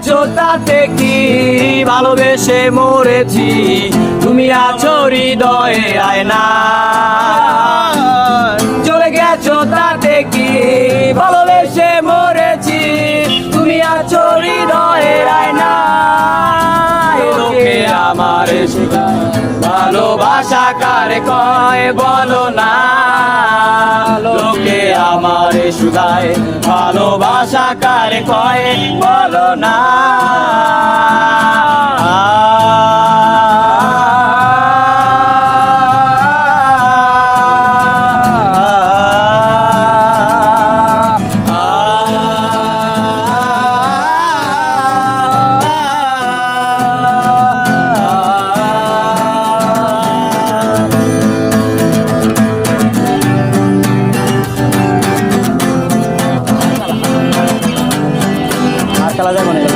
গেছো তাতে কি, ভালোবেসে মরেছি, তুমি আছো হৃদয়ে আয়না। চলে গেছো তাতে কি, ভালোবেসে মরেছি, তুমি আছো হৃদয়ে আয়না। লোকে আমার শুধায় ভালোবাসা কারে কয় বলো না, লোকে আমার শুধায় ভালোবাসা কারে কয় বলো না। খেলা যাবে না।